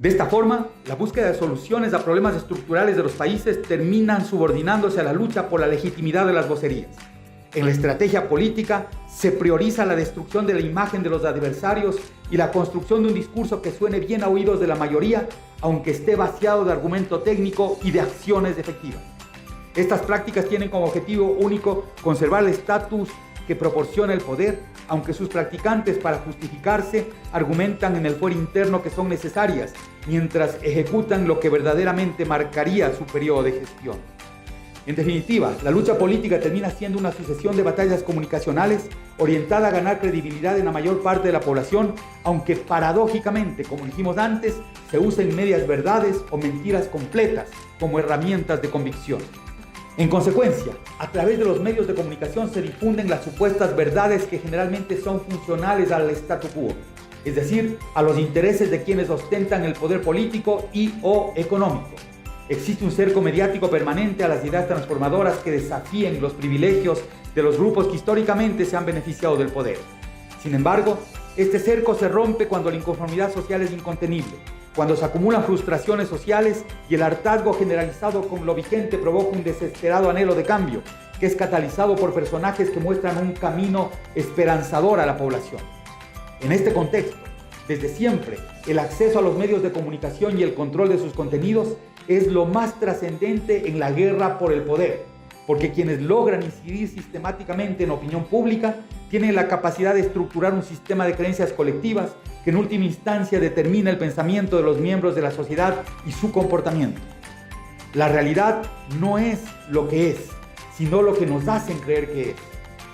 De esta forma, la búsqueda de soluciones a problemas estructurales de los países terminan subordinándose a la lucha por la legitimidad de las vocerías. En la estrategia política se prioriza la destrucción de la imagen de los adversarios y la construcción de un discurso que suene bien a oídos de la mayoría, aunque esté vaciado de argumento técnico y de acciones efectivas. Estas prácticas tienen como objetivo único conservar el estatus que proporciona el poder, aunque sus practicantes, para justificarse, argumentan en el fuero interno que son necesarias, mientras ejecutan lo que verdaderamente marcaría su periodo de gestión. En definitiva, la lucha política termina siendo una sucesión de batallas comunicacionales orientada a ganar credibilidad en la mayor parte de la población, aunque paradójicamente, como dijimos antes, se usen medias verdades o mentiras completas como herramientas de convicción. En consecuencia, a través de los medios de comunicación se difunden las supuestas verdades que generalmente son funcionales al statu quo, es decir, a los intereses de quienes ostentan el poder político y o económico. Existe un cerco mediático permanente a las ideas transformadoras que desafíen los privilegios de los grupos que históricamente se han beneficiado del poder. Sin embargo, este cerco se rompe cuando la inconformidad social es incontenible, cuando se acumulan frustraciones sociales y el hartazgo generalizado con lo vigente provoca un desesperado anhelo de cambio, que es catalizado por personajes que muestran un camino esperanzador a la población. En este contexto, desde siempre, el acceso a los medios de comunicación y el control de sus contenidos es lo más trascendente en la guerra por el poder, porque quienes logran incidir sistemáticamente en opinión pública tienen la capacidad de estructurar un sistema de creencias colectivas que en última instancia determina el pensamiento de los miembros de la sociedad y su comportamiento. La realidad no es lo que es, sino lo que nos hacen creer que es.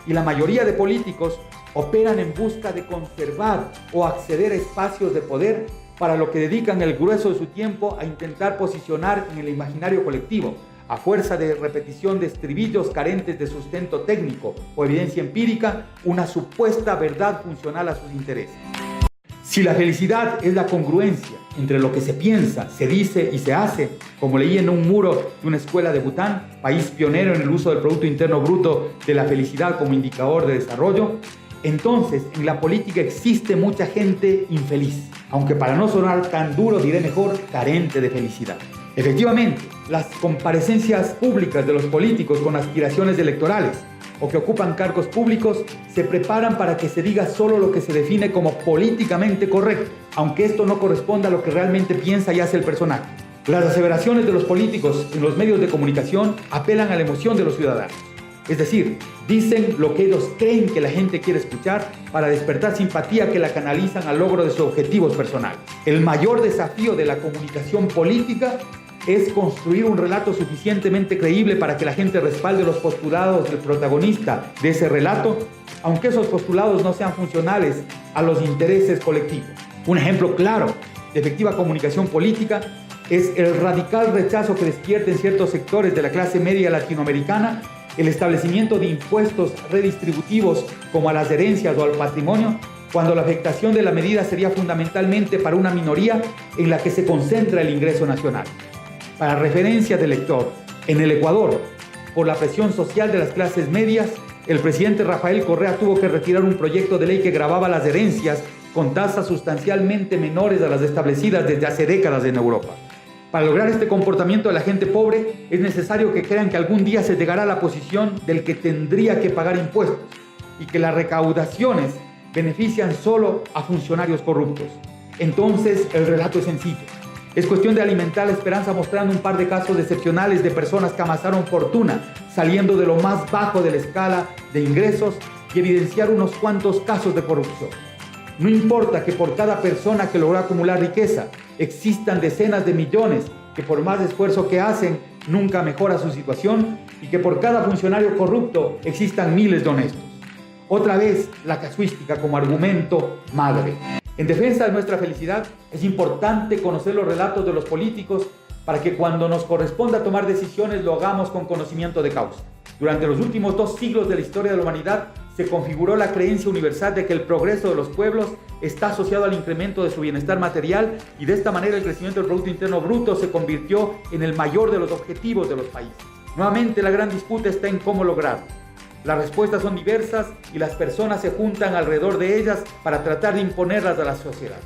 Y la mayoría de políticos operan en busca de conservar o acceder a espacios de poder, para lo que dedican el grueso de su tiempo a intentar posicionar en el imaginario colectivo, a fuerza de repetición de estribillos carentes de sustento técnico o evidencia empírica, una supuesta verdad funcional a sus intereses. Si la felicidad es la congruencia entre lo que se piensa, se dice y se hace, como leí en un muro de una escuela de Bután, país pionero en el uso del Producto Interno Bruto de la felicidad como indicador de desarrollo, entonces en la política existe mucha gente infeliz, aunque para no sonar tan duro diré mejor, carente de felicidad. Efectivamente, las comparecencias públicas de los políticos con aspiraciones electorales o que ocupan cargos públicos se preparan para que se diga solo lo que se define como políticamente correcto, aunque esto no corresponda a lo que realmente piensa y hace el personaje. Las aseveraciones de los políticos en los medios de comunicación apelan a la emoción de los ciudadanos. Es decir, dicen lo que ellos creen que la gente quiere escuchar para despertar simpatía que la canalizan al logro de sus objetivos personales. El mayor desafío de la comunicación política es construir un relato suficientemente creíble para que la gente respalde los postulados del protagonista de ese relato, aunque esos postulados no sean funcionales a los intereses colectivos. Un ejemplo claro de efectiva comunicación política es el radical rechazo que despierta en ciertos sectores de la clase media latinoamericana el establecimiento de impuestos redistributivos como a las herencias o al patrimonio, cuando la afectación de la medida sería fundamentalmente para una minoría en la que se concentra el ingreso nacional. Para referencia del lector, en el Ecuador, por la presión social de las clases medias, el presidente Rafael Correa tuvo que retirar un proyecto de ley que gravaba las herencias con tasas sustancialmente menores a las establecidas desde hace décadas en Europa. Para lograr este comportamiento de la gente pobre, es necesario que crean que algún día se llegará a la posición del que tendría que pagar impuestos y que las recaudaciones benefician solo a funcionarios corruptos. Entonces, el relato es sencillo. Es cuestión de alimentar la esperanza mostrando un par de casos excepcionales de personas que amasaron fortuna saliendo de lo más bajo de la escala de ingresos y evidenciar unos cuantos casos de corrupción. No importa que por cada persona que logró acumular riqueza existan decenas de millones que por más esfuerzo que hacen nunca mejora su situación y que por cada funcionario corrupto existan miles de honestos. Otra vez la casuística como argumento madre. En defensa de nuestra felicidad es importante conocer los relatos de los políticos para que cuando nos corresponda tomar decisiones lo hagamos con conocimiento de causa. Durante los últimos 2 siglos de la historia de la humanidad se configuró la creencia universal de que el progreso de los pueblos está asociado al incremento de su bienestar material y de esta manera el crecimiento del Producto Interno Bruto se convirtió en el mayor de los objetivos de los países. Nuevamente la gran disputa está en cómo lograrlo. Las respuestas son diversas y las personas se juntan alrededor de ellas para tratar de imponerlas a la sociedad.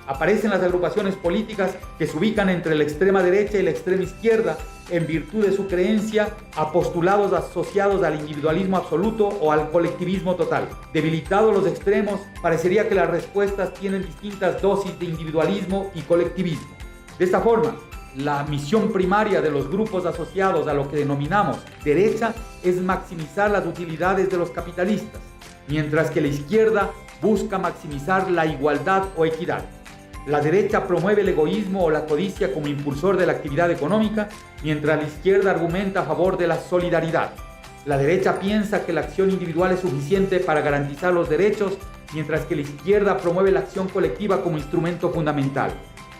Aparecen las agrupaciones políticas que se ubican entre la extrema derecha y la extrema izquierda en virtud de su creencia a postulados asociados al individualismo absoluto o al colectivismo total. Debilitados los extremos, parecería que las respuestas tienen distintas dosis de individualismo y colectivismo. De esta forma, la misión primaria de los grupos asociados a lo que denominamos derecha es maximizar las utilidades de los capitalistas, mientras que la izquierda busca maximizar la igualdad o equidad. La derecha promueve el egoísmo o la codicia como impulsor de la actividad económica, mientras la izquierda argumenta a favor de la solidaridad. La derecha piensa que la acción individual es suficiente para garantizar los derechos, mientras que la izquierda promueve la acción colectiva como instrumento fundamental.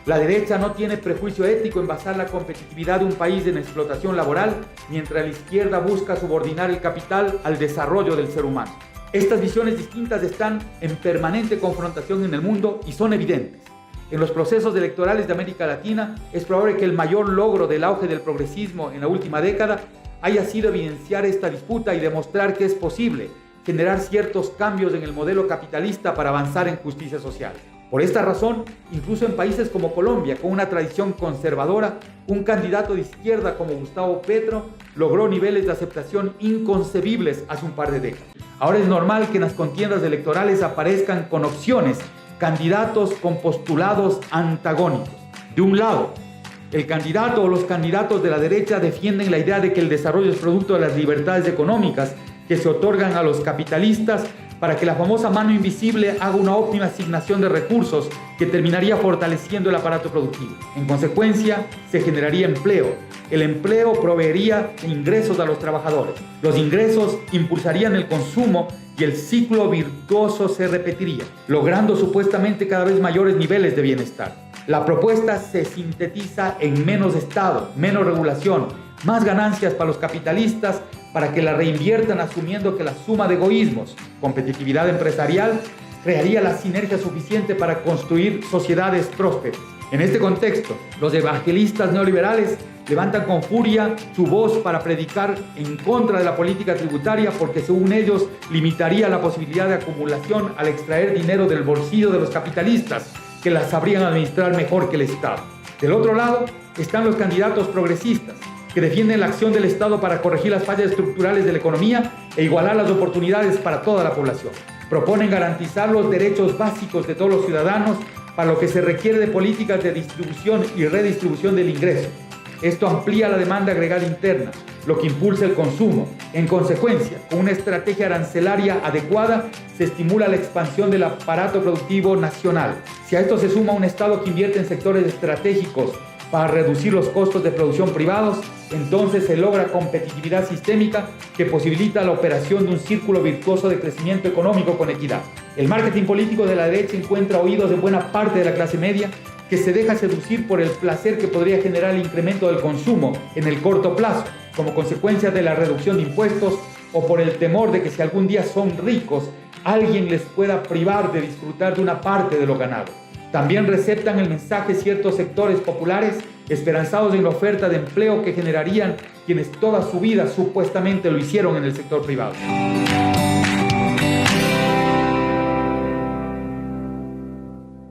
La derecha no tiene prejuicio ético en basar la competitividad de un país en explotación laboral, mientras la izquierda busca subordinar el capital al desarrollo del ser humano. Estas visiones distintas están en permanente confrontación en el mundo y son evidentes. En los procesos electorales de América Latina es probable que el mayor logro del auge del progresismo en la última década haya sido evidenciar esta disputa y demostrar que es posible generar ciertos cambios en el modelo capitalista para avanzar en justicia social. Por esta razón, incluso en países como Colombia, con una tradición conservadora, un candidato de izquierda como Gustavo Petro logró niveles de aceptación inconcebibles hace un par de décadas. Ahora es normal que en las contiendas electorales aparezcan con opciones candidatos con postulados antagónicos. De un lado, el candidato o los candidatos de la derecha defienden la idea de que el desarrollo es producto de las libertades económicas que se otorgan a los capitalistas para que la famosa mano invisible haga una óptima asignación de recursos que terminaría fortaleciendo el aparato productivo. En consecuencia, se generaría empleo. El empleo proveería ingresos a los trabajadores. Los ingresos impulsarían el consumo y el ciclo virtuoso se repetiría, logrando supuestamente cada vez mayores niveles de bienestar. La propuesta se sintetiza en menos Estado, menos regulación, más ganancias para los capitalistas para que la reinviertan asumiendo que la suma de egoísmos, competitividad empresarial, crearía la sinergia suficiente para construir sociedades prósperas. En este contexto, los evangelistas neoliberales levantan con furia su voz para predicar en contra de la política tributaria porque, según ellos, limitaría la posibilidad de acumulación al extraer dinero del bolsillo de los capitalistas, que las sabrían administrar mejor que el Estado. Del otro lado están los candidatos progresistas, que defienden la acción del Estado para corregir las fallas estructurales de la economía e igualar las oportunidades para toda la población. Proponen garantizar los derechos básicos de todos los ciudadanos, para lo que se requiere de políticas de distribución y redistribución del ingreso. Esto amplía la demanda agregada interna, lo que impulsa el consumo. En consecuencia, con una estrategia arancelaria adecuada, se estimula la expansión del aparato productivo nacional. Si a esto se suma un Estado que invierte en sectores estratégicos para reducir los costos de producción privados, entonces se logra competitividad sistémica que posibilita la operación de un círculo virtuoso de crecimiento económico con equidad. El marketing político de la derecha encuentra oídos de buena parte de la clase media que se deja seducir por el placer que podría generar el incremento del consumo en el corto plazo, como consecuencia de la reducción de impuestos, o por el temor de que si algún día son ricos, alguien les pueda privar de disfrutar de una parte de lo ganado. También receptan el mensaje ciertos sectores populares esperanzados en la oferta de empleo que generarían quienes toda su vida supuestamente lo hicieron en el sector privado.